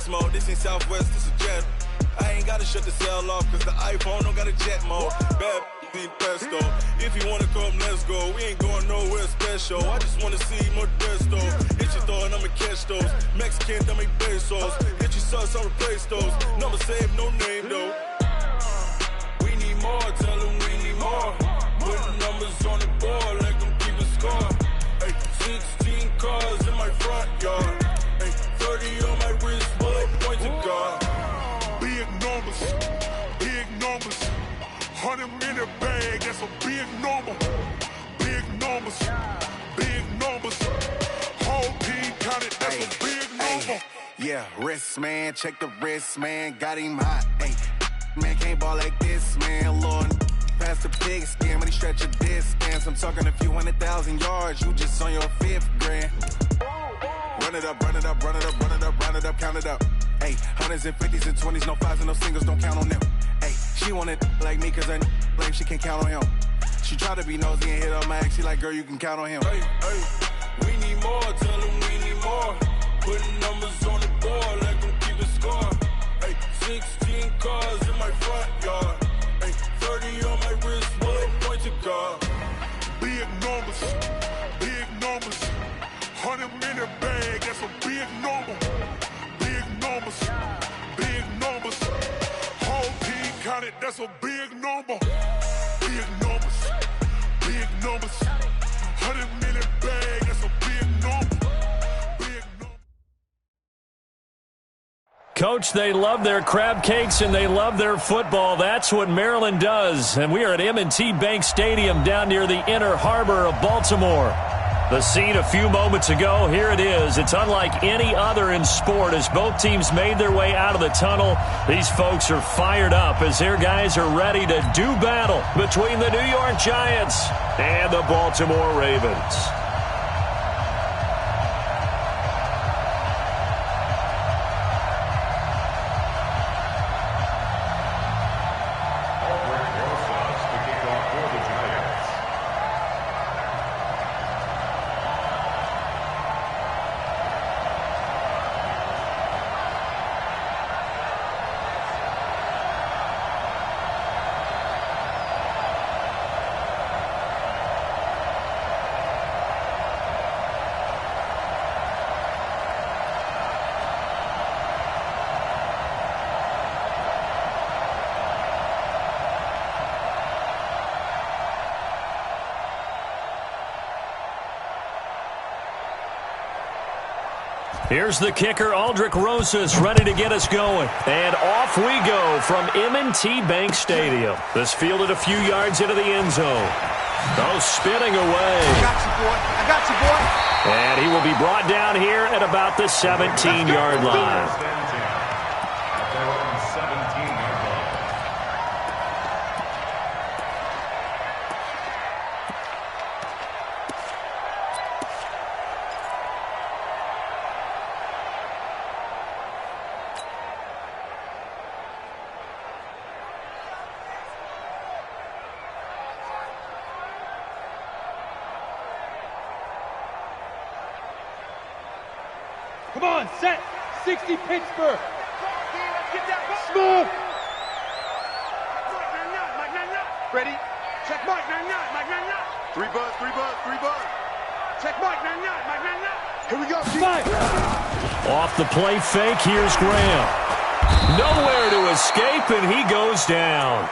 flex mode. This in Southwest, this a jet. I ain't gotta shut the cell off, cause the iPhone don't got a jet mode. Bad in pesto. If you wanna come, let's go. We ain't going nowhere special. I just wanna see more desto. Hit your throw and I'ma catch those. Mexican, dummy pesos. Hit your sauce, I'll replace those. Number save, no name though. We need more, tell them we need more. Putting numbers on the board, like them keep a score. Ay, 16 cars in my front yard. Ay, 30 on my wrist, bullet point to God. Big numbers, big numbers. 100 minute bag, that's a big number. Big numbers, big numbers. Whole team counted, that's a big number. Yeah, wrist man, check the wrist man, got him hot. Ay, man can't ball like this, man. Lord, past the pig skin when he stretch a distance. I'm talking a few 100,000 yards, you just on your 5th grand. Run it up, run it up, run it up, run it up, run it up, count it up. Ay, hundreds and 50s and 20s, no 5s and no singles, don't count on them. Ay, she wanted like me cause I blame she can't count on him. She tried to be nosy and hit on my ex, she like, girl, you can count on him. Hey, hey, we need more, tell them we need more. Putting numbers on the board, like them keep a score. Hey, 16 cars in my front yard. Hey, 30 on my wrist, bullet point to God. Big numbers, big numbers. 100 minute bag, that's a big number. Big numbers, big numbers. Whole team counted, that's a big number. Big numbers, big numbers. 100 minute bag, that's a big number. Big number. Coach, they love their crab cakes and they love their football. That's what Maryland does. And we are at M&T Bank Stadium down near the Inner Harbor of Baltimore. The scene a few moments ago, here it is. It's unlike any other in sport as both teams made their way out of the tunnel. These folks are fired up as their guys are ready to do battle between the New York Giants and the Baltimore Ravens. Here's the kicker, Aldrich Rosas, ready to get us going. And off we go from M&T Bank Stadium. This fielded a few yards into the end zone. Oh, spinning away. I got you, boy. I got you, boy. And he will be brought down here at about the 17-yard line. Come on, set. 60 Pittsburgh. Smooth. Ready? Check Mike, 99, Mike, 99. Three buzz, three buzz, three buzz. Check Mike, 99, Mike, 99. Here we go. Five. Off the play fake, here's Graham. Nowhere to escape, and he goes down.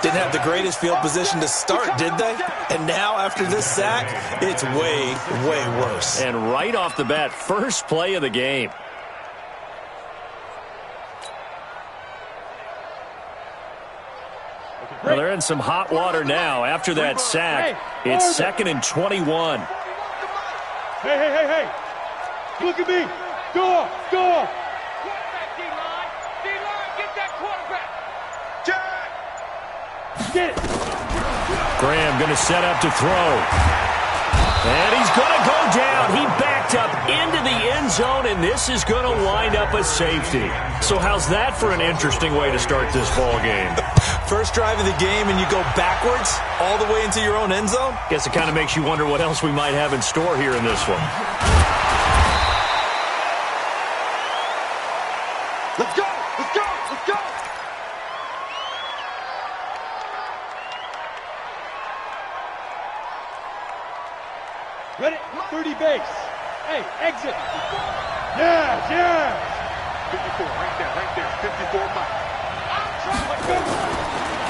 Didn't have the greatest field position to start, did they? And now, after this sack, it's way, way worse. And right off the bat, first play of the game. Well, they're in some hot water now. After that sack, it's 2nd and 21. Hey, hey, hey, hey. Look at me. Go off, go off. Get it. Graham going to set up to throw. And he's going to go down. He backed up into the end zone, and this is going to wind up a safety. So how's that for an interesting way to start this ball game? First drive of the game, and you go backwards all the way into your own end zone? Guess it kind of makes you wonder what else we might have in store here in this one. Let's go! Let's go! Let's go! Ready? 30 base. Hey, exit. Yes, yes. 54, right there, 54 Mike.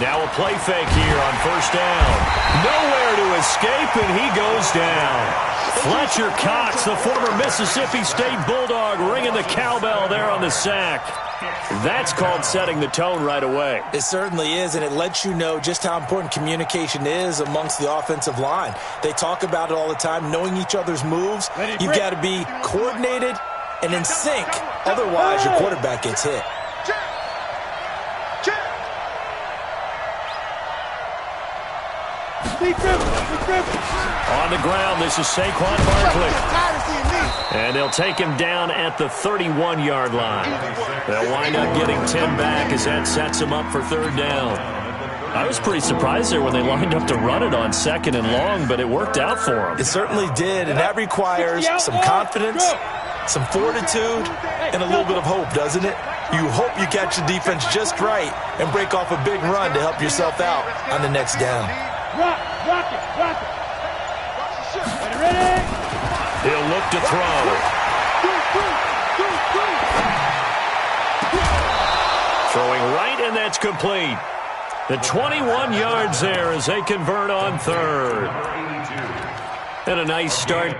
Now a play fake here on first down. Nowhere to escape, and he goes down. Fletcher Cox, the former Mississippi State Bulldog, ringing the cowbell there on the sack. That's called setting the tone right away. It certainly is, and it lets you know just how important communication is amongst the offensive line. They talk about it all the time, knowing each other's moves. You've got to be coordinated and in sync. Otherwise, your quarterback gets hit. On the ground, this is Saquon Barkley. And they'll take him down at the 31-yard line. They'll wind up getting 10 back as that sets him up for third down. I was pretty surprised there when they lined up to run it on second and long, but it worked out for them. It certainly did, and that requires some confidence, some fortitude, and a little bit of hope, doesn't it? You hope you catch the defense just right and break off a big run to help yourself out on the next down. Rock it. Ready? He'll look to throw. Throwing right, and that's complete. The 21 yards there as they convert on third. And a nice start.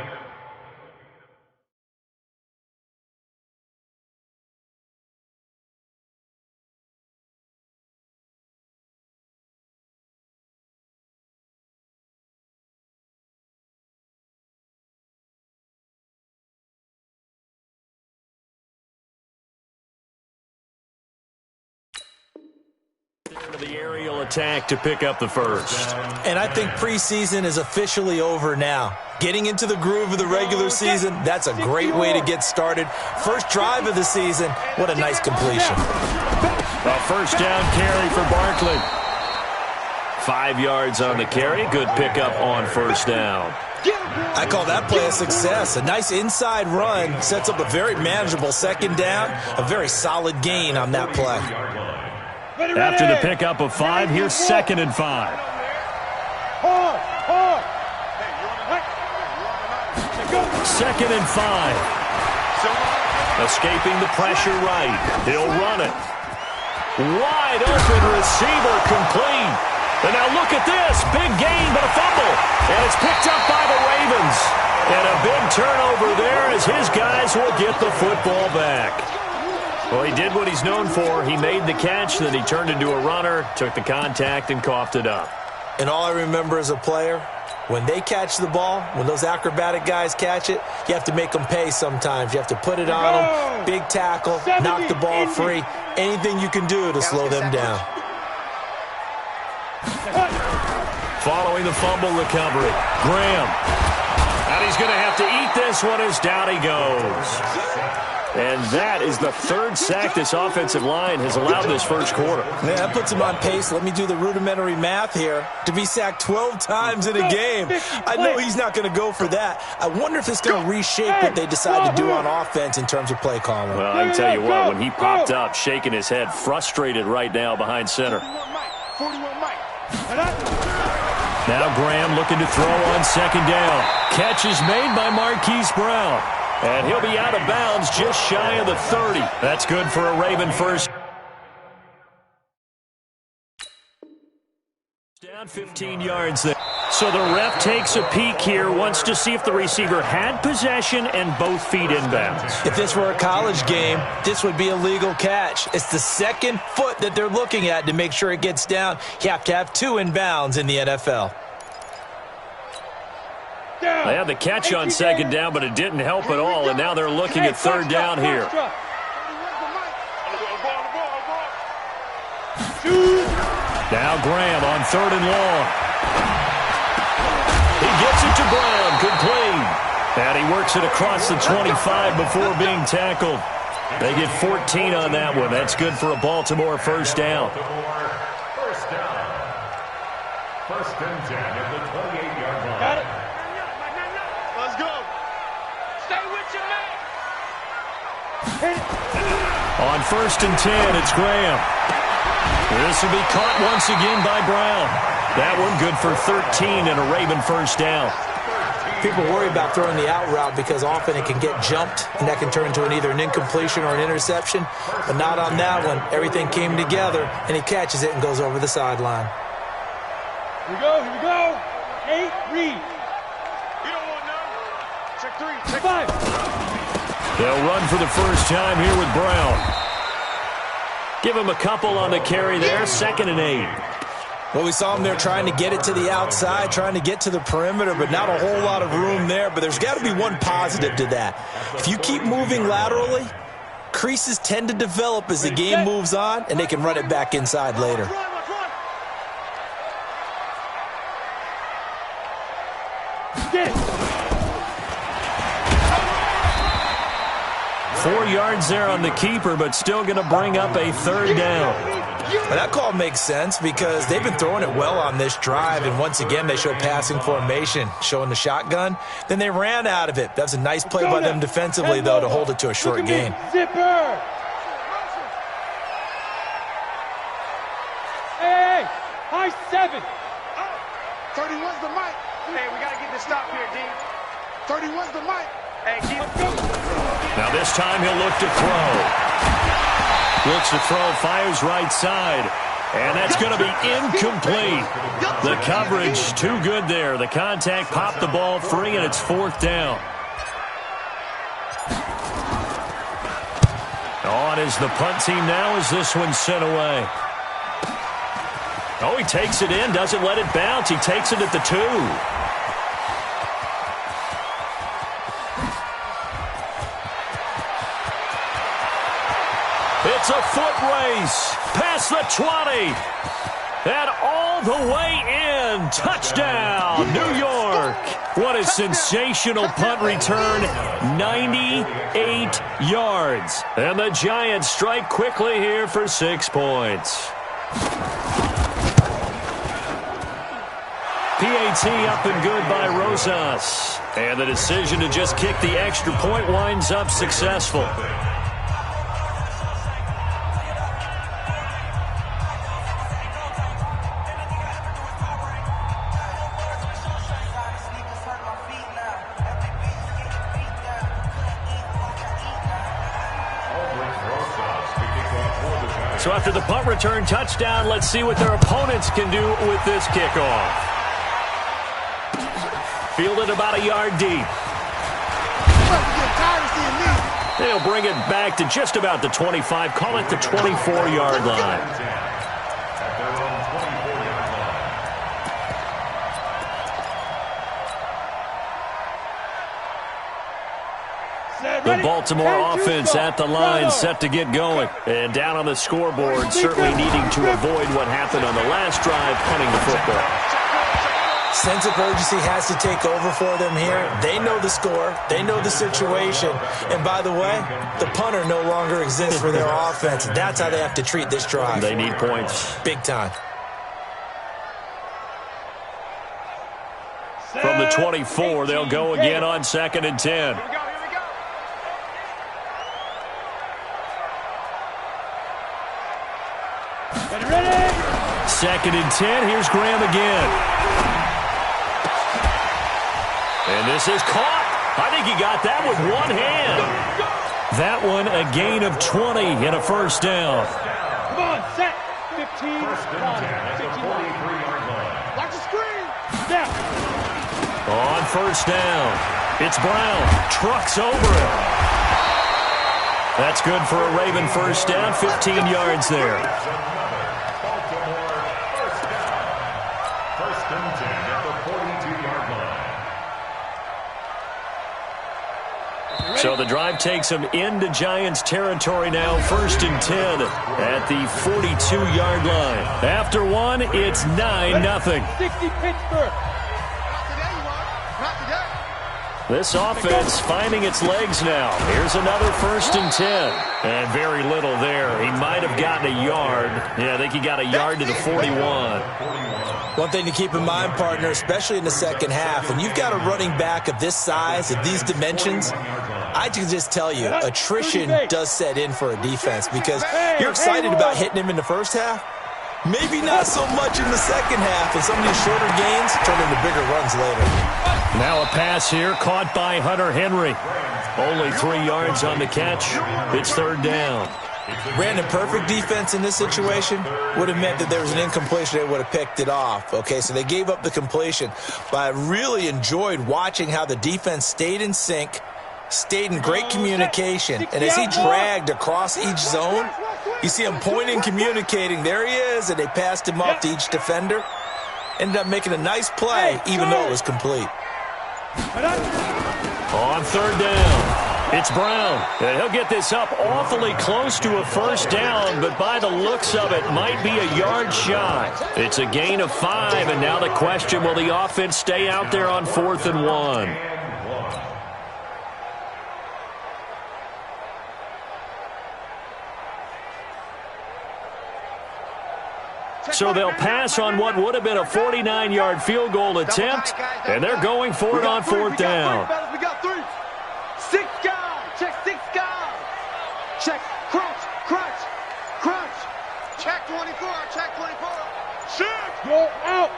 The aerial attack to pick up the first. And I think preseason is officially over now. Getting into the groove of the regular season, that's a great way to get started. First drive of the season, what a nice completion. A first down carry for Barkley. 5 yards on the carry. Good pickup on first down. I call that play a success. A nice inside run sets up a very manageable second down. A very solid gain on that play. After the pickup of 5, here's 2nd and 5. Hard. 2nd and 5. Escaping the pressure right. He'll run it. Wide open receiver complete. And now look at this. Big gain, but a fumble. And it's picked up by the Ravens. And a big turnover there as his guys will get the football back. Well, he did what he's known for. He made the catch, then he turned into a runner, took the contact, and coughed it up. And all I remember as a player, when they catch the ball, when those acrobatic guys catch it, you have to make them pay sometimes. You have to put it on them, big tackle, knock the ball free, anything you can do to slow them down. Following the fumble recovery, Graham. And he's going to have to eat this one as down he goes. And that is the 3rd sack this offensive line has allowed this first quarter. Yeah, that puts him on pace. Let me do the rudimentary math here. To be sacked 12 times in a game. I know he's not going to go for that. I wonder if it's going to reshape what they decide to do on offense in terms of play calling. Well, I can tell you what, when he popped up, shaking his head, frustrated right now behind center. 41 Mike. Now Graham looking to throw on 2nd down. Catch is made by Marquise Brown. And he'll be out of bounds just shy of the 30. That's good for a Raven first. Down 15 yards there. So the ref takes a peek here, wants to see if the receiver had possession and both feet inbounds. If this were a college game, this would be a legal catch. It's the 2nd foot that they're looking at to make sure it gets down. You have to have 2 inbounds in the NFL. They had the catch on 2nd down, but it didn't help at all, and now they're looking at 3rd down here. Now Graham on 3rd and long. He gets it to Brown, complete. And he works it across the 25 before being tackled. They get 14 on that one. That's good for a Baltimore first down. First and 10 at the 28-yard line. Got it. Let's go. Stay with your man. On On 1st and 10, it's Graham. This will be caught once again by Brown. That one good for 13 and a Raven first down. People worry about throwing the out route because often it can get jumped, and that can turn into either an incompletion or an interception. But not on that one. Everything came together, and he catches it and goes over the sideline. Here we go, here we go. 8, read. You don't want none. Check 3, check 5. They'll run for the first time here with Brown. Give him a couple on the carry there, 2nd and 8. Well, we saw him there trying to get it to the outside, trying to get to the perimeter, but not a whole lot of room there. But there's got to be one positive to that. If you keep moving laterally, creases tend to develop as the game moves on, and they can run it back inside later. 4 yards there on the keeper, but still going to bring up a 3rd down. Well, that call makes sense because they've been throwing it well on this drive, and once again they show passing formation, showing the shotgun. Then they ran out of it. That was a nice play by them defensively, though, to hold it to a short gain. Zipper! Hey, high 7. 31's the mic. Hey, we got to get this stop here, D. 31's the mic. Hey, keep Now this time he'll look to throw. Looks to throw, fires right side. And that's going to be incomplete. The coverage too good there. The contact popped the ball free, and it's 4th down. On is the punt team now as this one's sent away. Oh, he takes it in, doesn't let it bounce. He takes it at the 2. It's a foot race past the 20. And all the way in. Touchdown, New York. What a sensational punt return. 98 yards. And the Giants strike quickly here for 6 points. PAT up and good by Rosas. And the decision to just kick the extra point winds up successful. So after the punt return touchdown, let's see what their opponents can do with this kickoff. Fielded about a yard deep. They'll bring it back to just about the 25. Call it the 24-yard line. The Baltimore offense at the line, set to get going. And down on the scoreboard, certainly needing to avoid what happened on the last drive, punting the football. Sense of urgency has to take over for them here. They know the score. They know the situation. And by the way, the punter no longer exists for their offense. That's how they have to treat this drive. They need points. Big time. From the 24, they'll go again on 2nd and 10. Ready? 2nd and 10. Here's Graham again. And this is caught. I think he got that with one hand. That one a gain of 20 and a first down. Come on, set. 15. Watch the screen. Step. On first down, it's Brown. Trucks over it. That's good for a Raven first down. 15 yards there. So the drive takes them into Giants territory now. 1st and 10 at the 42-yard line. After one, it's 9-0. 60 Pittsburgh. This offense finding its legs now. Here's another 1st and 10. And very little there. He He might have gotten a yard. Yeah, I think he got a yard to the 41. One thing to keep in mind, partner, especially in the second half, when you've got a running back of this size, of these dimensions, I can just tell you, attrition does set in for a defense because you're excited about hitting him in the first half. Maybe not so much in the second half, and some of these shorter gains turn into bigger runs later. Now a pass here, caught by Hunter Henry. Only 3 yards on the catch. It's third down. Brandon, perfect defense in this situation would have meant that there was an incompletion. They would have picked it off. Okay, so they gave up the completion. But I really enjoyed watching how the defense stayed in sync, stayed in great communication. And as he dragged across each zone, you see him pointing, communicating. There he is, and they passed him off to each defender. Ended up making a nice play, even though it was complete. On third down, it's Brown. And he'll get this up awfully close to a first down, but by the looks of it, might be a yard shy. It's a gain of 5, and now the question, will the offense stay out there on 4th and 1? So they'll pass on what would have been a 49-yard field goal attempt, and they're going for it on 4th down. We got 3. 6 guys. Check 6 guys. Check. Crunch. Crunch. Crunch. Check 24. Check 24. Check. Go out.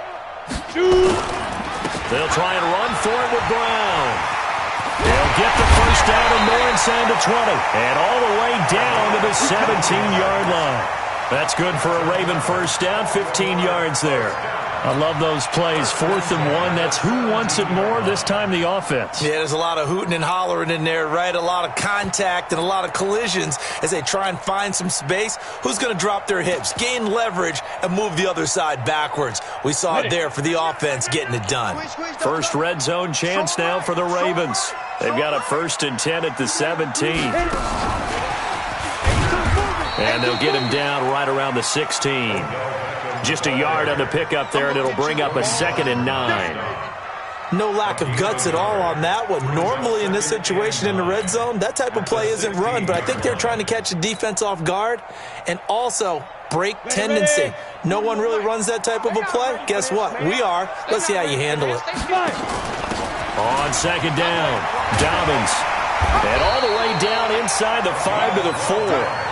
Shoot. They'll try and run for it with Brown. They'll get the first down and more inside the 20. And all the way down to the 17-yard line. That's good for a Raven first down, 15 yards there. I love those plays. 4th and 1, that's who wants it more, this time the offense. Yeah, there's a lot of hooting and hollering in there, right? A lot of contact and a lot of collisions as they try and find some space. Who's going to drop their hips, gain leverage, and move the other side backwards? We saw it there for the offense getting it done. First red zone chance now for the Ravens. They've got a 1st and 10 at the 17. And they'll get him down right around the 16. Just a yard on the pickup there, and it'll bring up a 2nd and 9. No lack of guts at all on that one. Normally in this situation in the red zone, that type of play isn't run, but I think they're trying to catch the defense off guard and also break tendency. No one really runs that type of a play. Guess what? We are. Let's see how you handle it. On 2nd down, Dobbins. And all the way down inside the 5 to the 4.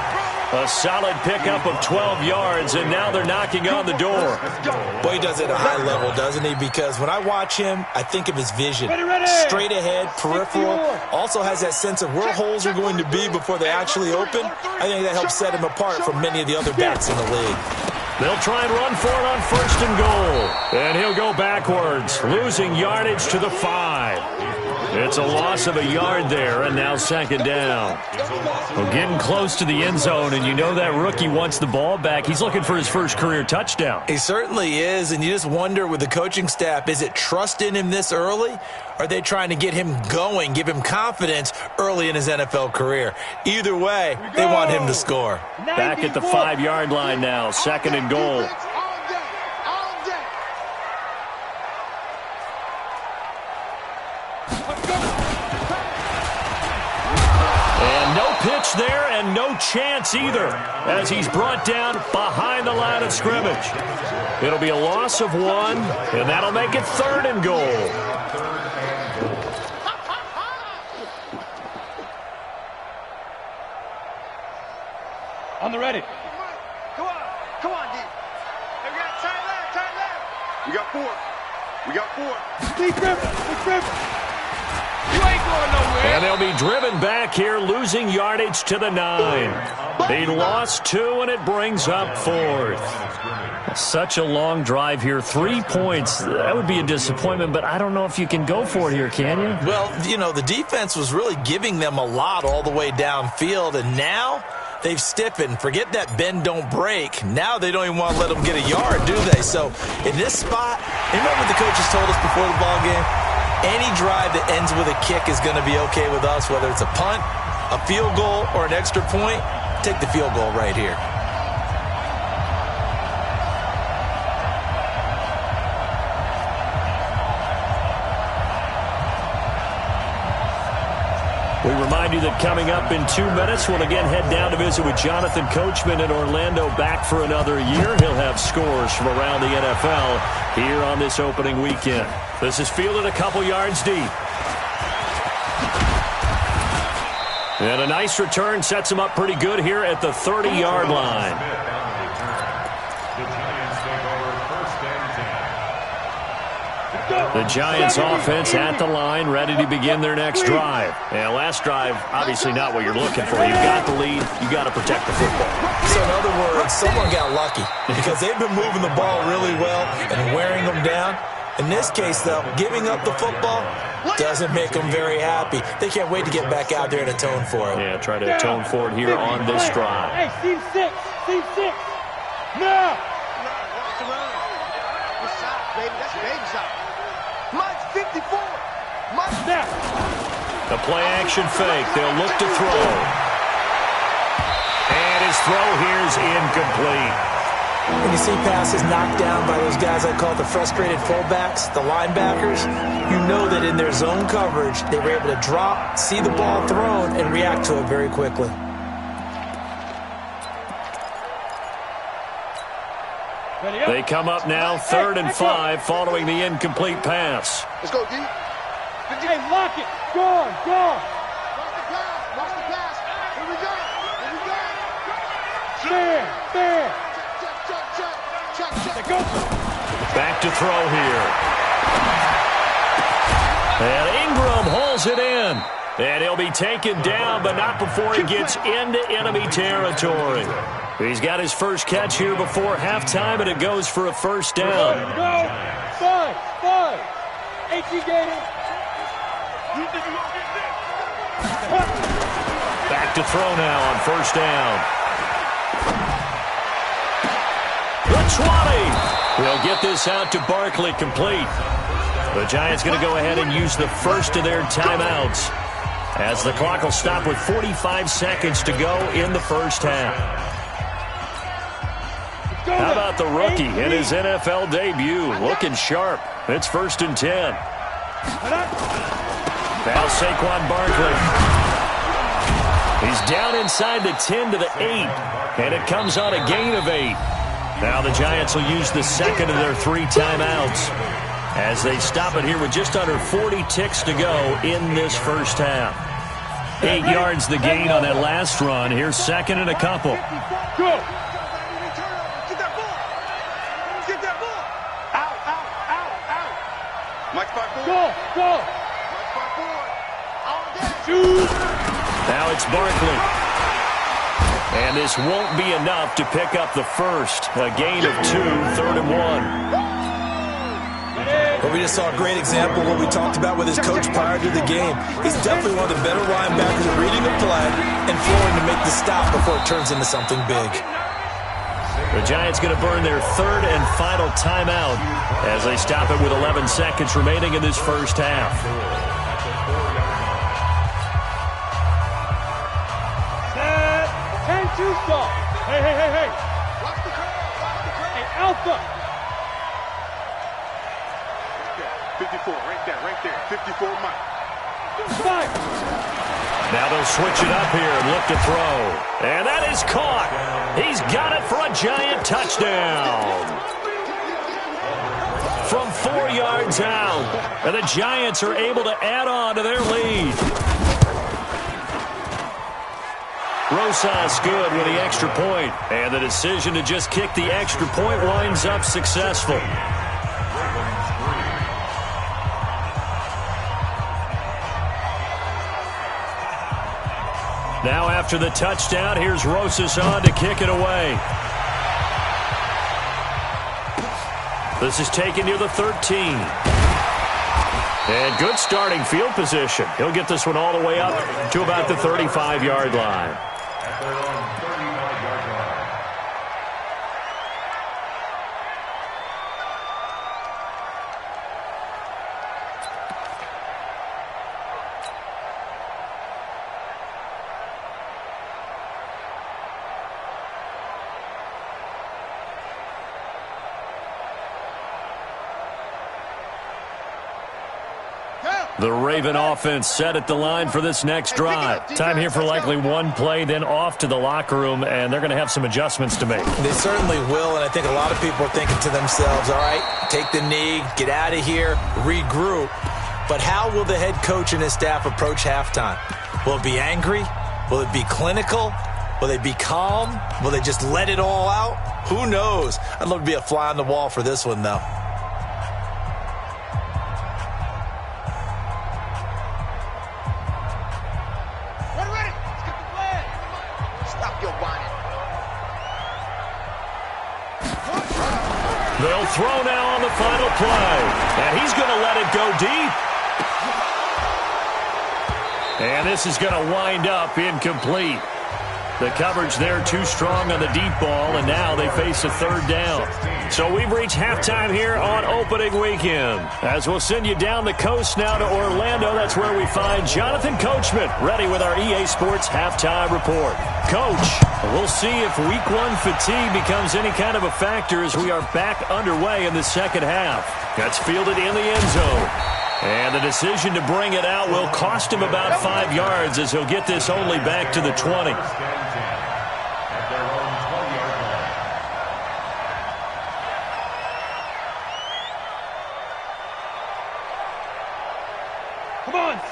A solid pickup of 12 yards, and now they're knocking on the door. Boy, he does it at a high level, doesn't he? Because when I watch him, I think of his vision. Straight ahead, peripheral. Also has that sense of where holes are going to be before they actually open. I think that helps set him apart from many of the other backs in the league. They'll try and run for it on 1st and goal. And he'll go backwards, losing yardage to the 5. It's a loss of a yard there, and now 2nd down. Well, getting close to the end zone, and you know that rookie wants the ball back. He's looking for his first career touchdown. He certainly is, and you just wonder with the coaching staff, is it trust in him this early? Or are they trying to get him going, give him confidence early in his NFL career? Either way, they want him to score. Back at the 5-yard line now, 2nd and goal. Pitch there, and no chance either, as he's brought down behind the line of scrimmage. It'll be a loss of 1, and that'll make it 3rd and goal. On the ready. Come on, D. Hey, we got turn left. We got 4. We got 4. Lead Griffin. You ain't going nowhere. And they'll be driven back here, losing yardage to the 9. They lost 2, and it brings up 4th. Such a long drive here. 3 points. That would be a disappointment, but I don't know if you can go for it here, can you? Well, you know, the defense was really giving them a lot all the way downfield, and now they've stiffened. Forget that bend, don't break. Now they don't even want to let them get a yard, do they? So in this spot, remember what the coaches told us before the ball game? Any drive that ends with a kick is going to be okay with us, whether it's a punt, a field goal, or an extra point. Take the field goal right here. We remind you that coming up in 2 minutes, we'll again head down to visit with Jonathan Coachman in Orlando, back for another year. He'll have scores from around the NFL here on this opening weekend. This is fielded a couple yards deep. And a nice return sets him up pretty good here at the 30-yard line. The Giants offense at the line, ready to begin their next drive. And last drive, obviously not what you're looking for. You've got the lead. You've got to protect the football. So in other words, someone got lucky because they've been moving the ball really well and wearing them down. In this case, though, giving up the football doesn't make them very happy. They can't wait to get back out there and atone for it. Yeah, try to atone for it here on this drive. Hey, Team 6. Team 6. Now. Good shot, baby. That's a baby shot. Mike's 54. Mike's now. The play action fake. They'll look to throw. And his throw here is incomplete. When you see passes knocked down by those guys I call the frustrated fullbacks, the linebackers, you know that in their zone coverage, they were able to drop, see the ball thrown, and react to it very quickly. They come up now, 3rd and 5, following the incomplete pass. Let's go, D. Hey, lock it. Go on, go on. Watch the pass. Watch the pass. Here we go. Here we go. There. Check. Go. Back to throw here. And Ingram hauls it in. And he'll be taken down, but not before he gets into enemy territory. He's got his first catch here before halftime, and it goes for a first down. Go. 5. 18 Gator. Back to throw now on first down. The 20. We'll get this out to Barkley, complete. The Giants going to go ahead and use the first of their timeouts, as the clock will stop with 45 seconds to go in the first half. How about the rookie in his NFL debut? Looking sharp. It's 1st and 10. Now Saquon Barkley. He's down inside the 10 to the 8, and it comes on a gain of 8. Now the Giants will use the second of their 3 timeouts as they stop it here with just under 40 ticks to go in this first half. 8 yards the gain on that last run. Here's 2nd and a couple. Go. Get that ball. Get that ball. Out. Mike's back forward. Go. Mike's back forward. All day. Shoot. Now it's Barkley. And this won't be enough to pick up the first. A gain of 2, 3rd and 1. But we just saw a great example of what we talked about with his coach prior to the game. He's definitely one of the better linebackers at reading the play and flowing to make the stop before it turns into something big. The Giants going to burn their 3rd and final timeout as they stop it with 11 seconds remaining in this first half. 10-2 stop. Hey. Watch the curl. Hey, Alpha. 54, right there. 54, Mike. 5. Now they'll switch it up here and look to throw. And that is caught. He's got it for a Giant touchdown. From 4 yards out. And the Giants are able to add on to their lead. Rosas good with the extra point. And the decision to just kick the extra point winds up successful. Now after the touchdown, here's Rosas on to kick it away. This is taken near the 13. And good starting field position. He'll get this one all the way up to about the 35-yard line. The Raven offense set at the line for this next drive. Time here for likely one play, then off to the locker room, and they're going to have some adjustments to make. They certainly will, and I think a lot of people are thinking to themselves, all right, take the knee, get out of here, regroup. But how will the head coach and his staff approach halftime? Will it be angry? Will it be clinical? Will they be calm? Will they just let it all out? Who knows? I'd love to be a fly on the wall for this one, though. They'll throw now on the final play. And he's going to let it go deep. And this is going to wind up incomplete. The coverage there too strong on the deep ball, and now they face a third down. So we've reached halftime here on opening weekend. As we'll send you down the coast now to Orlando, that's where we find Jonathan Coachman, ready with our EA Sports halftime report. Coach, we'll see if week one fatigue becomes any kind of a factor as we are back underway in the second half. That's fielded in the end zone. And the decision to bring it out will cost him about 5 yards as he'll get this only back to the 20.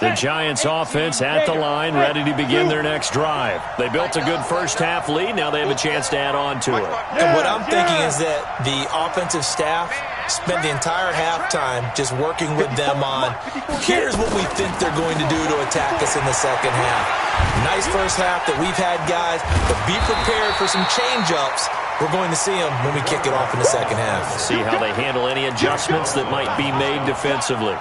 The Giants offense at the line, ready to begin their next drive. They built a good first half lead. Now they have a chance to add on to it. And what I'm thinking is that the offensive staff spent the entire halftime just working with them on, here's what we think they're going to do to attack us in the second half. Nice first half that we've had, guys, but be prepared for some change-ups. We're going to see them when we kick it off in the second half. See how they handle any adjustments that might be made defensively.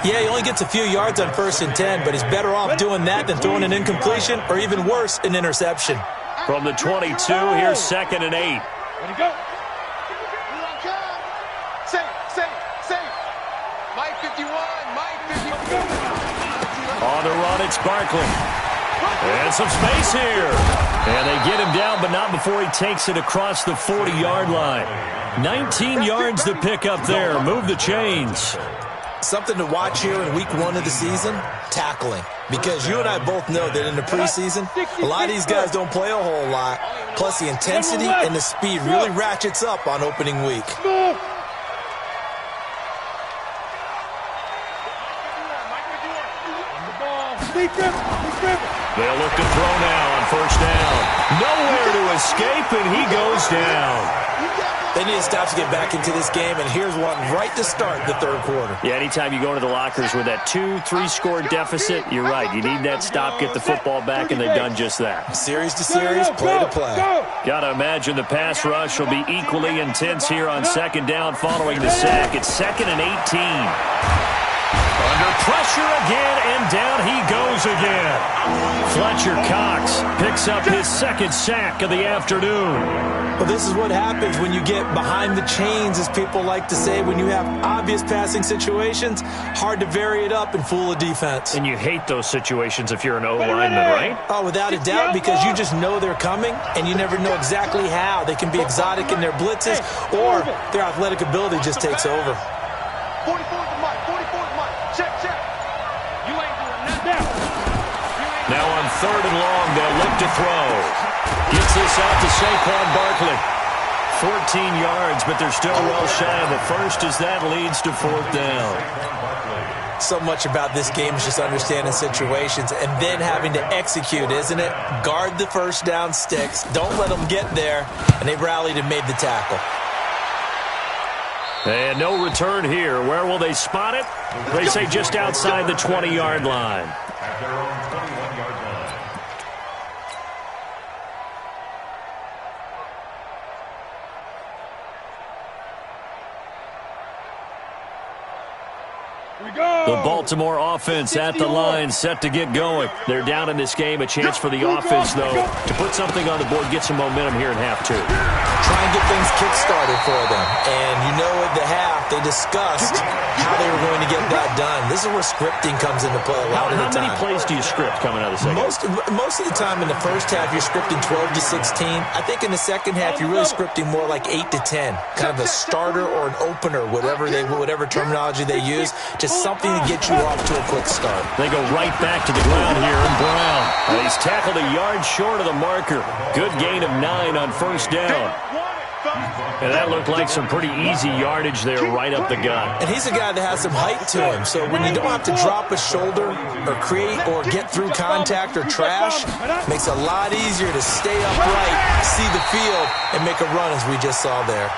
Yeah, he only gets a few yards on 1st and 10, but he's better off doing that than throwing an incompletion or even worse, an interception. From the 22, here's 2nd and 8. Ready to go. Safe. Mike 51, Mike 51. On the run, it's Barkley. And some space here. And they get him down, but not before he takes it across the 40-yard line. 19 yards to pick up there. Move the chains. Something to watch here in week one of the season, tackling. Because you and I both know that in the preseason, a lot of these guys don't play a whole lot. Plus the intensity and the speed really ratchets up on opening week. They'll look to throw now on 1st down. Nowhere to escape, and he goes down. They need to stop to get back into this game, and here's one right to start the third quarter. Yeah, anytime you go into the lockers with that 2-3 score deficit, you're right. You need that stop, get the football back, and they've done just that. Series to series, play to play. Got to imagine the pass rush will be equally intense here on 2nd down following the sack. It's 2nd and 18. Under pressure again, and down he goes again. Fletcher Cox picks up his 2nd sack of the afternoon. Well, this is what happens when you get behind the chains, as people like to say. When you have obvious passing situations, hard to vary it up and fool a defense. And you hate those situations if you're an O-lineman, right? Oh, without a doubt, because you just know they're coming, and you never know exactly how. They can be exotic in their blitzes, or their athletic ability just takes over. 44 to Mike. Check. You ain't doing nothing. Now on 3rd and long, they'll look to throw. Gets this out to Saquon Barkley. 14 yards, but they're still well shy of the first as that leads to 4th down. So much about this game is just understanding situations and then having to execute, isn't it? Guard the 1st down sticks. Don't let them get there. And they rallied and made the tackle. And no return here. Where will they spot it? They say just outside the 20-yard line. At their own 21-yard line. The Baltimore offense at the line, set to get going. They're down in this game. A chance for the offense, though, to put something on the board, get some momentum here in half 2. Try and get things kick-started for them. And you know at the half, they discussed how they were going to get that done. This is where scripting comes into play a lot of the time. How many plays do you script coming out of the second half? Most of the time in the first half, you're scripting 12 to 16. I think in the second half, you're really scripting more like 8 to 10. Kind of a starter or an opener, whatever terminology they use. Just something to get you off to a quick start. They go right back to the ground here, and Brown. And he's tackled a yard short of the marker. Good gain of 9 on first down. And that looked like some pretty easy yardage there right up the gut. And he's a guy that has some height to him, so when you don't have to drop a shoulder or create or get through contact or trash, it makes it a lot easier to stay upright, see the field, and make a run as we just saw there.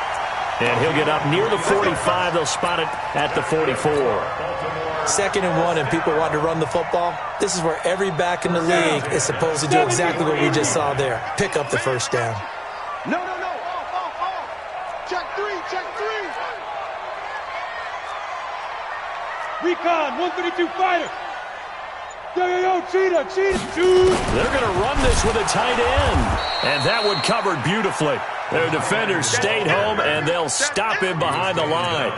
And he'll get up near the 45. They'll spot it at the 44. 2nd and 1, and people want to run the football. This is where every back in the league is supposed to do exactly what we just saw there. Pick up the first down. No. Check 3. Recon, 132 fighter. Yo, cheetah, dude. They're going to run this with a tight end. And that one covered beautifully. Their defenders stayed home, and they'll stop him behind the line.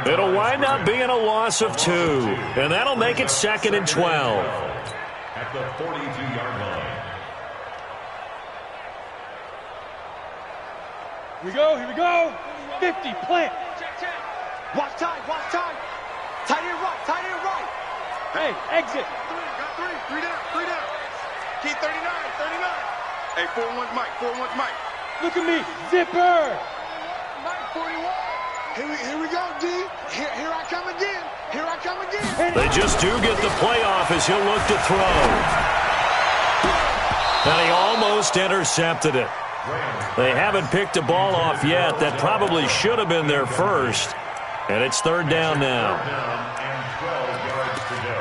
It'll wind up being a loss of 2. And that'll make it 2nd and 12. At the 42-yard line. Here we go. 50, plant. Watch time. Tight end right. Hey, exit. Three down. Key 39. Hey, 4-1 Mike. Look at me, zipper. Mike 41. Here we go, D. Here I come again. They just do get the playoff as he'll look to throw. And he almost intercepted it. They haven't picked a ball off yet. That probably should have been their first. And it's 3rd down now. And 12 yards to go.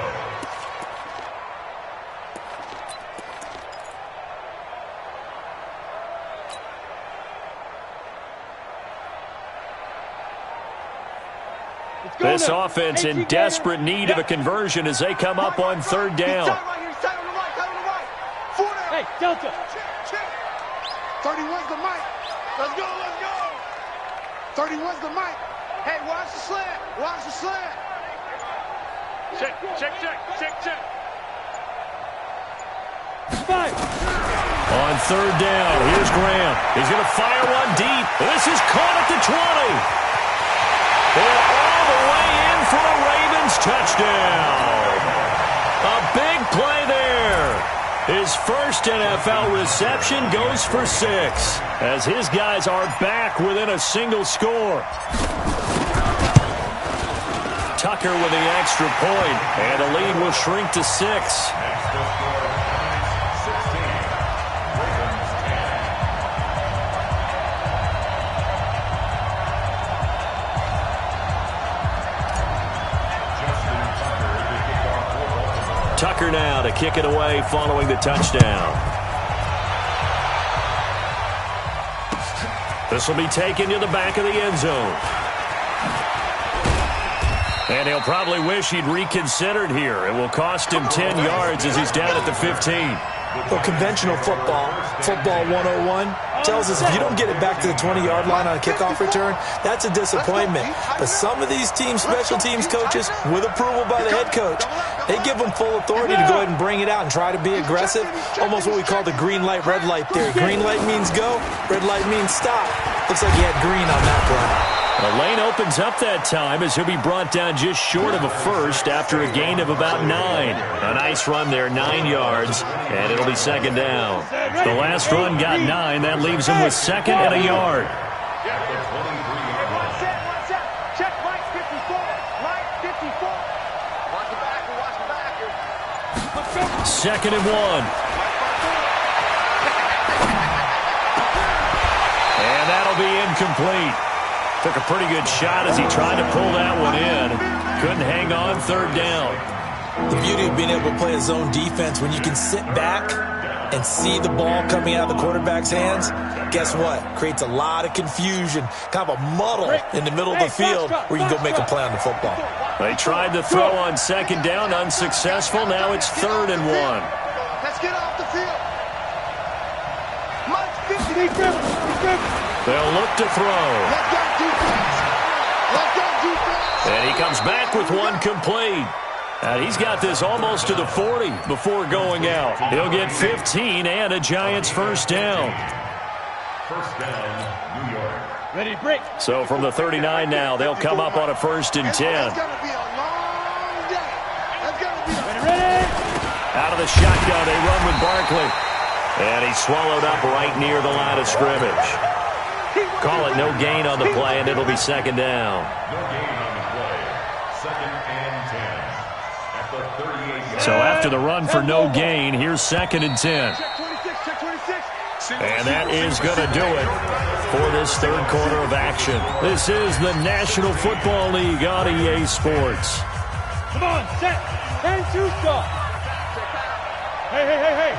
This offense in desperate need of a conversion as they come up on 3rd down. Tight on the right. 4 down. Hey, Delta. Check. 31's the mic. Let's go. 31's the mic. Hey, watch the slant. Check. 5. On 3rd down, here's Graham. He's going to fire one deep. This is caught at the 20. And all the way in for a Ravens touchdown. A big play there. His first NFL reception goes for 6 as his guys are back within a single score. Tucker with the extra point, and the lead will shrink to 6. Tucker now to kick it away following the touchdown. This will be taken to the back of the end zone. And he'll probably wish he'd reconsidered here. It will cost him 10 yards as he's down at the 15. Well, conventional football 101, tells us if you don't get it back to the 20-yard line on a kickoff return, that's a disappointment. But some of these teams, special teams coaches, with approval by the head coach, they give them full authority to go ahead and bring it out and try to be aggressive, almost what we call the green light, red light theory. Green light means go, red light means stop. Looks like he had green on that play. The lane opens up that time as he'll be brought down just short of a first after a gain of about 9. A nice run there, 9 yards, and it'll be 2nd down. The last run got 9. That leaves him with 2nd and a yard. Check Mike 54. Mike 54. Watch the back. 2nd and 1. And that'll be incomplete. Took a pretty good shot as he tried to pull that one in. Couldn't hang on 3rd down. The beauty of being able to play a zone defense when you can sit back and see the ball coming out of the quarterback's hands, guess what? Creates a lot of confusion, kind of a muddle in the middle of the field where you can go make a play on the football. They tried to throw on 2nd down, unsuccessful. Now it's 3rd and 1. Let's get off the field. Mike 50. They'll look to throw. Let's go defense. And he comes back with one complete. And he's got this almost to the 40 before going out. He'll get 15 and a Giants first down. First down, New York. Ready, break. So from the 39 now, they'll come up on a 1st and 10. It's going to be a long of the shotgun. They run with Barkley. And he's swallowed up right near the line of scrimmage. Call it no gain on the play, and it'll be second down. No gain on the play. 2nd and 10. At the 38-yard. So after the run for no gain, here's 2nd and 10. And that is going to do it for this third quarter of action. This is the National Football League on EA Sports. Come on, set. And 2 stop. Hey, hey, hey, hey.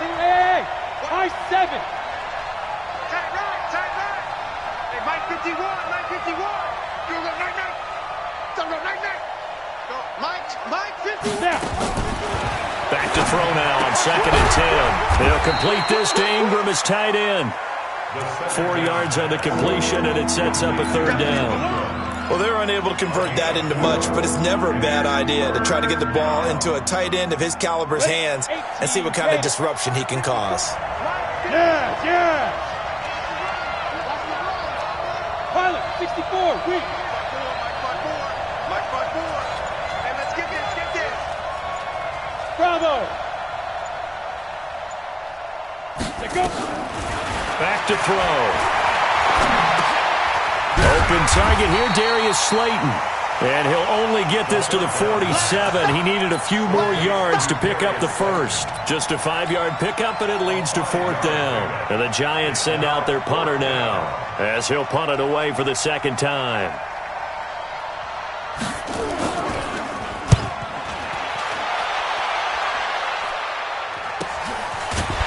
Hey, high 7. Tight right. Hey, Mike 51, Mike 51. Do the night. Do the night. Go, Mike 50. Now. Back to throw now on 2nd and 10. They'll complete this to Ingram as tight end. 4 yards on the completion, and it sets up a third down. Well, they're unable to convert that into much, but it's never a bad idea to try to get the ball into a tight end of his caliber's hands and see what kind of disruption he can cause. Yes. Pilot, 64, weak. Mike 54. Hey, let's get this. Bravo. Let's go. Back to throw. Open target here, Darius Slayton. And he'll only get this to the 47. He needed a few more yards to pick up the first. Just a 5-yard pickup, and it leads to 4th down. And the Giants send out their punter now, as he'll punt it away for the second time.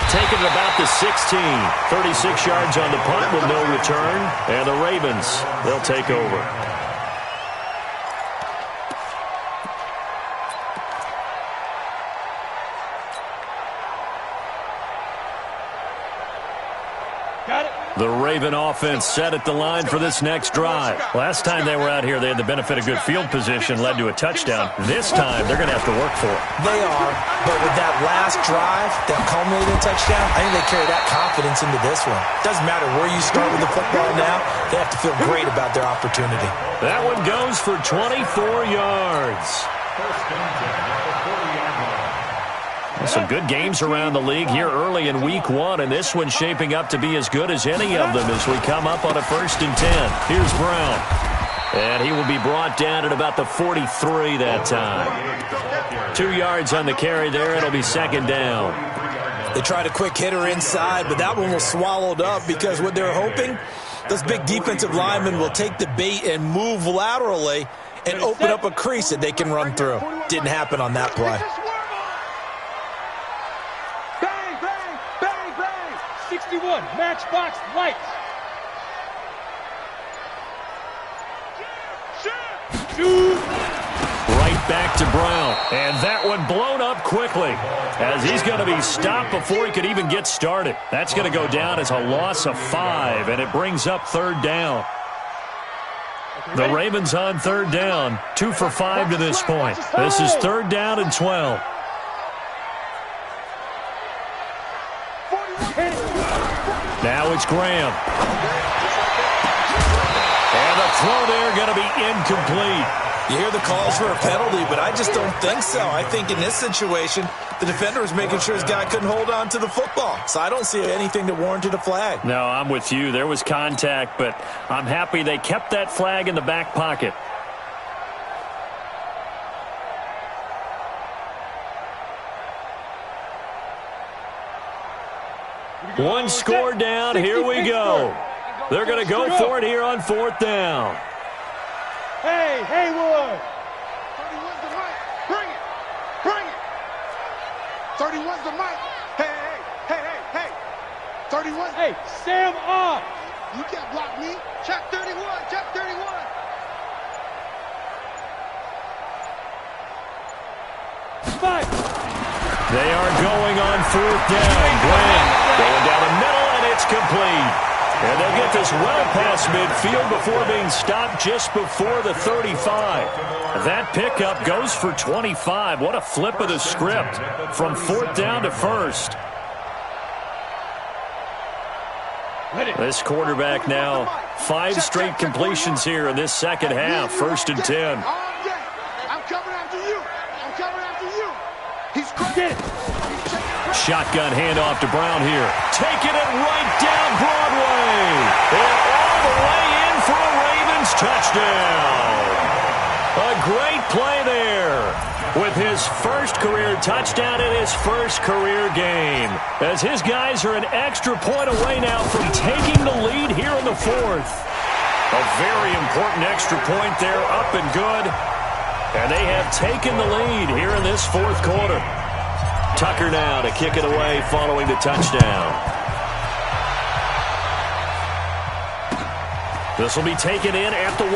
Taken at about the 16. 36 yards on the punt with no return. And the Ravens, they'll take over. The Raven offense set at the line for this next drive. Last time they were out here, they had the benefit of good field position, led to a touchdown. This time, they're going to have to work for it. They are, but with that last drive, that culminating touchdown, I think they carry that confidence into this one. Doesn't matter where you start with the football now, they have to feel great about their opportunity. That one goes for 24 yards. First and 10 at the 40-yard line. Some good games around the league here early in week 1, and this one's shaping up to be as good as any of them as we come up on a 1st and 10. Here's Brown. And he will be brought down at about the 43 that time. 2 yards on the carry there. It'll be second down. They tried a quick hitter inside, but that one was swallowed up because what they're hoping, those big defensive linemen will take the bait and move laterally and open up a crease that they can run through. Didn't happen on that play. 61, matchbox lights. Right back to Brown. And that one blown up quickly as he's going to be stopped before he could even get started. That's going to go down as a loss of 5, and it brings up 3rd down. The Ravens on 3rd down, 2 for 5 to this point. This is 3rd down and 12. Now it's Graham. And the throw there going to be incomplete. You hear the calls for a penalty, but I just don't think so. I think in this situation, the defender was making sure his guy couldn't hold on to the football. So I don't see anything that warranted a flag. No, I'm with you. There was contact, but I'm happy they kept that flag in the back pocket. One score down. Here we go. They're going to go for it here on 4th down. Hey, Haywood. 31's the mic. Bring it. Bring it. 31's the mic. Hey. 31. Hey, Sam off. You can't block me. Check 31. Check 31. Five. They are going on 4th down. Graham going down the middle, and it's complete. And they'll get this well past midfield before being stopped just before the 35. That pickup goes for 25. What a flip of the script from 4th down to 1st. This quarterback now 5 straight completions here in this second half. 1st and 10. I'm coming after you. I'm coming after you. get it. Shotgun handoff to Brown here. Taking it right down Broadway. And all the way in for a Ravens touchdown. A great play there. With his first career touchdown in his first career game. As his guys are an extra point away now from taking the lead here in the fourth. A very important extra point there, up and good. And they have taken the lead here in this fourth quarter. Tucker now to kick it away following the touchdown. This will be taken in at the 1.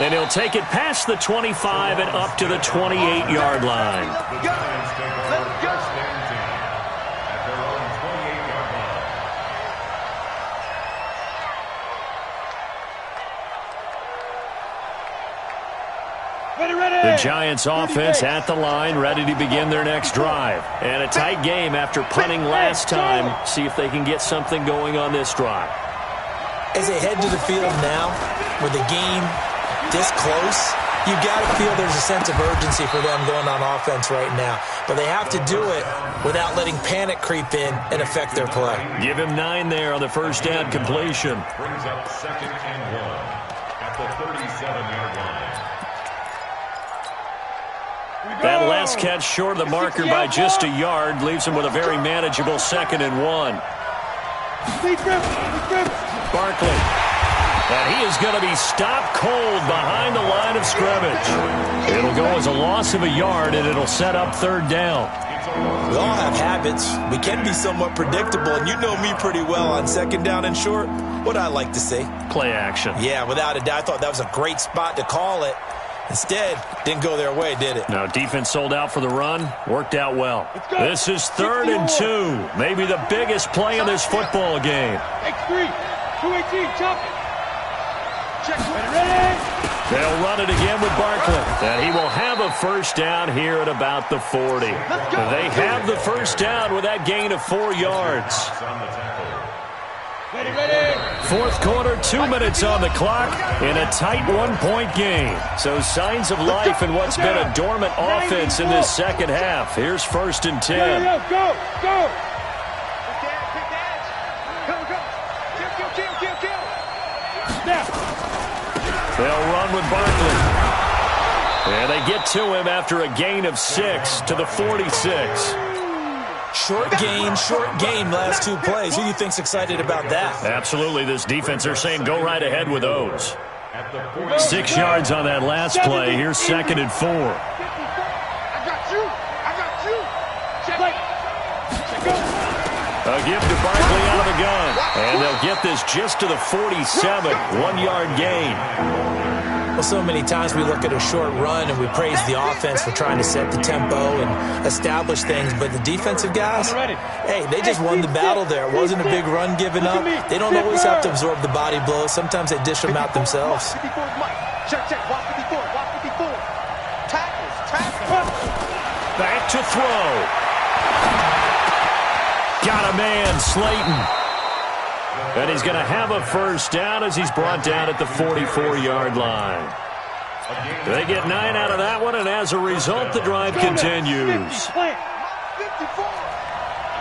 And he'll take it past the 25 and up to the 28-yard line. The Giants take over first and 10 at their own 28-yard line. Ready. The Giants offense at the line, ready to begin their next drive. And a tight game after punting last time. See if they can get something going on this drive. As they head to the field now, with the game this close, you got to feel there's a sense of urgency for them going on offense right now. But they have to do it without letting panic creep in and affect their play. Give him 9 there on the first down completion. Brings up 2nd and 1 at the 37-yard line. That last catch short of the marker by just a yard leaves him with a very manageable 2nd and 1. Barkley. And he is going to be stopped cold behind the line of scrimmage. It'll go as a loss of a yard, and it'll set up 3rd down. We all have habits. We can be somewhat predictable, and you know me pretty well on 2nd down and short. What I like to see? Play action. Yeah, without a doubt. I thought that was a great spot to call it. Instead, didn't go their way, did it? No, defense sold out for the run. Worked out well. This is 3rd and 2. Maybe the biggest play in this football game. X3, 218, chop it. Check, ready. They'll run it again with Barkley. And he will have a first down here at about the 40. They have the first down with that gain of 4 yards. Ready. Fourth quarter, 2 minutes on the clock in a tight 1-point game. So signs of life in what's been a dormant offense in this second half. Here's 1st and 10. Go. They'll run with Barkley. And they get to him after a gain of 6 to the 46. Short game, last 2 plays. Who do you think's excited about that? Absolutely. This defense, they're saying go right ahead with those. 6 yards on that last play. Here's 2nd and 4. I got you. A give to Barkley out of the gun. And they'll get this just to the 47. 1-yard gain. Well, so many times we look at a short run and we praise the offense for trying to set the tempo and establish things. But the defensive guys, hey, they just won the battle there. It wasn't a big run given up. They don't always have to absorb the body blows. Sometimes they dish them out themselves. Check, watch 54, watch 54. Tackles. Back to throw. Got a man, Slayton. And he's going to have a first down as he's brought down at the 44-yard line. They get 9 out of that one, and as a result, the drive continues. 54.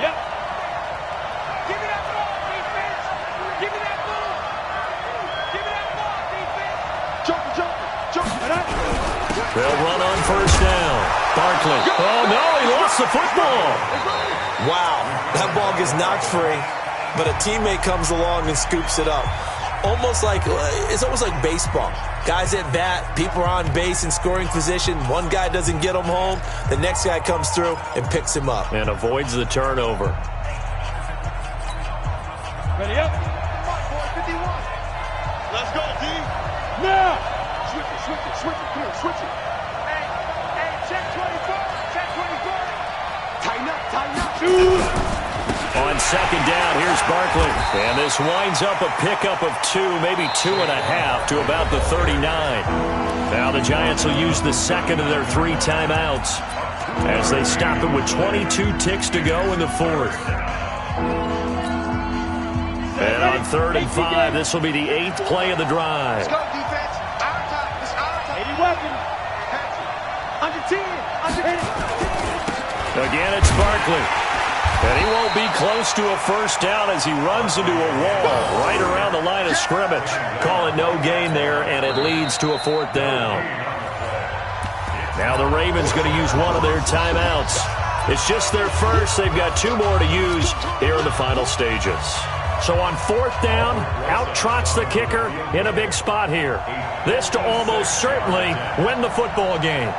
Yep. Give me that ball, defense. Give me that ball. Give me that ball, defense. Jump. They'll run on first down. Barkley. Oh, no, he lost the football. Wow, that ball gets knocked free, but a teammate comes along and scoops it up. It's almost like baseball. Guys at bat, people are on base in scoring position. One guy doesn't get him home. The next guy comes through and picks him up. And avoids the turnover. Ready up. 51. Let's go, D. Now. Switch it. Come on, switch it. Hey, check 24. Tighten up. On second down, here's Barkley. And this winds up a pickup of 2, maybe 2.5 to about the 39. Now the Giants will use the second of their 3 timeouts as they stop it with 22 ticks to go in the fourth. And on 3rd and 5, this will be the 8th play of the drive. Let's go, defense. Our time. It's our time. 80 weapons. Under Again, it's Barkley. And he won't be close to a first down as he runs into a wall right around the line of scrimmage. Call it no gain there, and it leads to a fourth down. Now the Ravens going to use one of their timeouts. It's just their first. They've got 2 more to use here in the final stages. So on fourth down, out trots the kicker in a big spot here. This to almost certainly win the football game.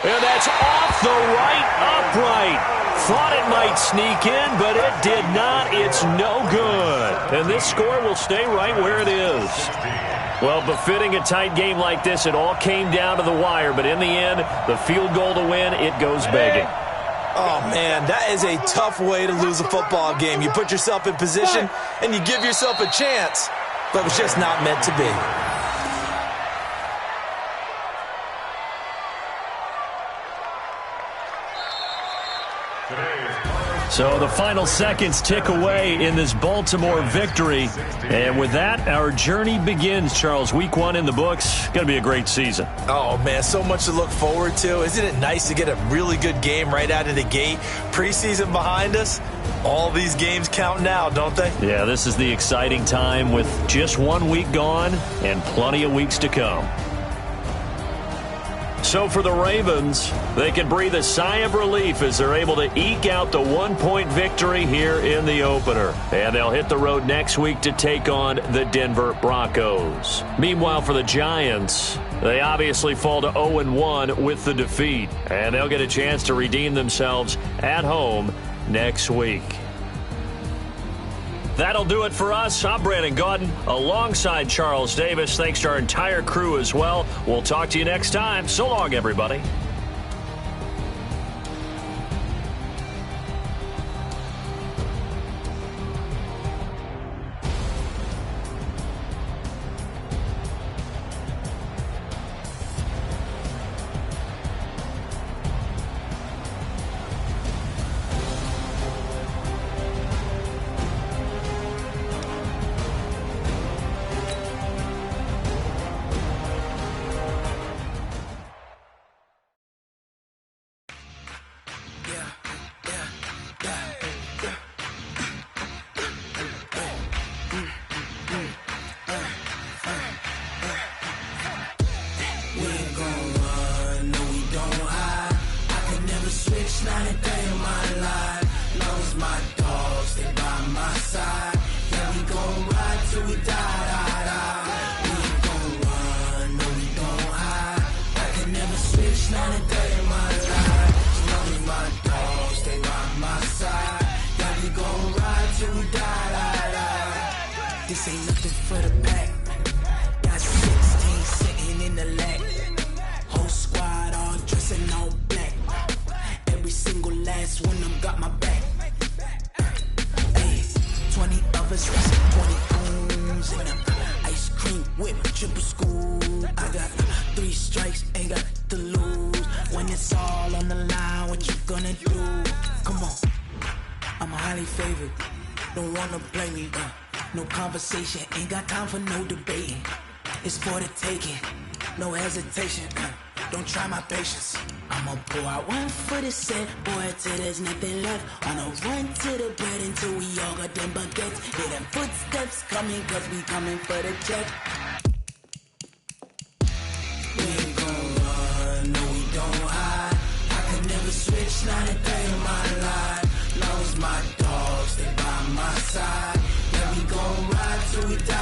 And that's off the right upright. Thought it might sneak in, but it did not. It's no good. And this score will stay right where it is. Well, befitting a tight game like this, it all came down to the wire. But in the end, the field goal to win, it goes begging. Oh, man, that is a tough way to lose a football game. You put yourself in position, and you give yourself a chance. But it was just not meant to be. So the final seconds tick away in this Baltimore victory. And with that, our journey begins, Charles. Week 1 in the books. Going to be a great season. Oh, man, so much to look forward to. Isn't it nice to get a really good game right out of the gate? Preseason behind us. All these games count now, don't they? Yeah, this is the exciting time with just 1 week gone and plenty of weeks to come. So for the Ravens, they can breathe a sigh of relief as they're able to eke out the 1-point victory here in the opener. And they'll hit the road next week to take on the Denver Broncos. Meanwhile, for the Giants, they obviously fall to 0-1 with the defeat. And they'll get a chance to redeem themselves at home next week. That'll do it for us. I'm Brandon Gaudin alongside Charles Davis. Thanks to our entire crew as well. We'll talk to you next time. So long, everybody. This ain't nothing for the back. Got 16 sitting in the lag. Whole squad all dressing all black. Every single last one of them got my back. Hey, 20 of us racing 20 goons in a ice cream whip, triple school. I got 3 strikes, ain't got to lose. When it's all on the line, what you gonna do? Come on, I'm highly favored. Don't wanna play me, no conversation, ain't got time for no debating. It's for the taking, no hesitation. Don't try my patience. I'ma pour out one for the set, boy, till there's nothing left. On a run to the bread until we all got them baguettes. Hear them footsteps coming, cause we coming for the check. We ain't gon' run, no we don't hide. I can never switch, not a day in my life. Long as my dogs stay by my side. Yeah, we gon' ride till we die.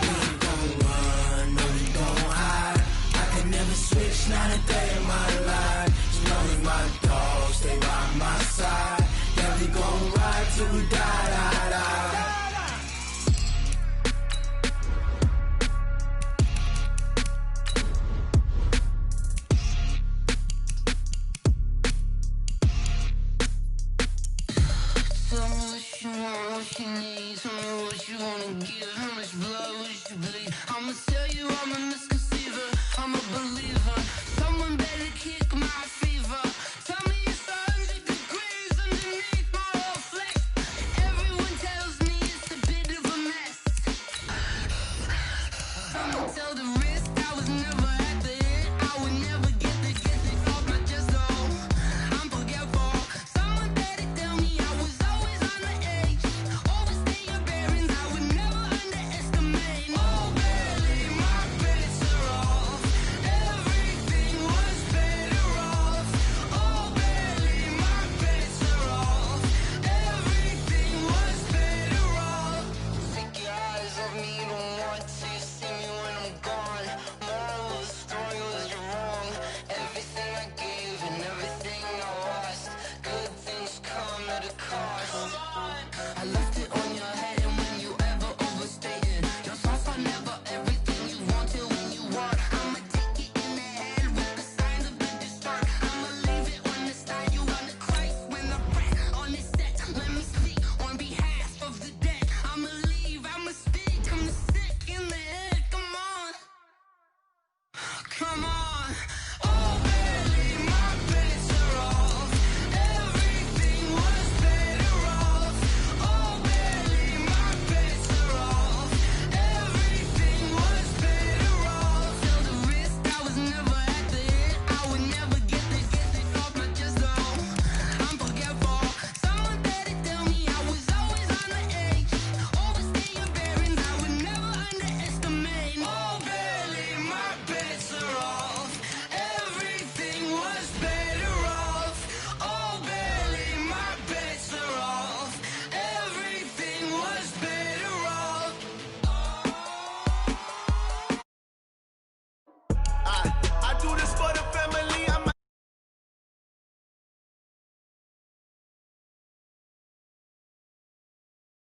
We ain't gon' run, no we don't hide. I can never switch, not a day in my life. As long as my dogs stay by my side. Yeah, we gon' ride till we die. Never